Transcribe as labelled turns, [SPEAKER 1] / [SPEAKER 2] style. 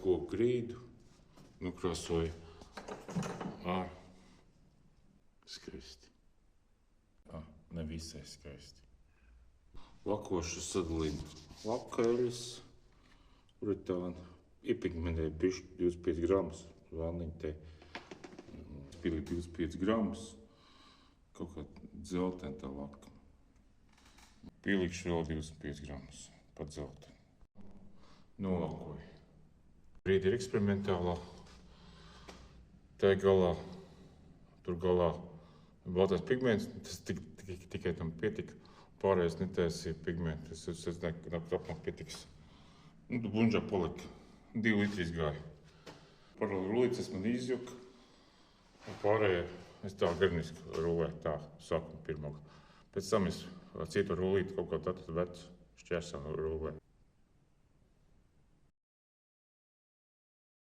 [SPEAKER 1] koku grīdu, nokrāsoju ar skaisti. Ne visai skaisti. Lakošu sadalīju lapkaļas, uritānu, iepigmentēju bišķi 25 gramus, vanniņu te spīlīju 25 gramus, kaut kā dzelteni tā laka. Pielīkšu vēl 25 gramus pat dzelteni. Nolakoju. Brīdi ir eksperimentālā. Tā galā, tur galā baltais pigments, tas tikai tam pietika. Pārējais netaisīja pigmentu. Es nezināju, ka apmāk pietiks. Bunžā palika 2 litri izgāja. Paralēli rulītes man izjuka. Pārējie es tā garniski rulēju, tā sākuma pirmā. Pēc tam es citu rulīti kaut kā tātad vecu šķērsā rulēju.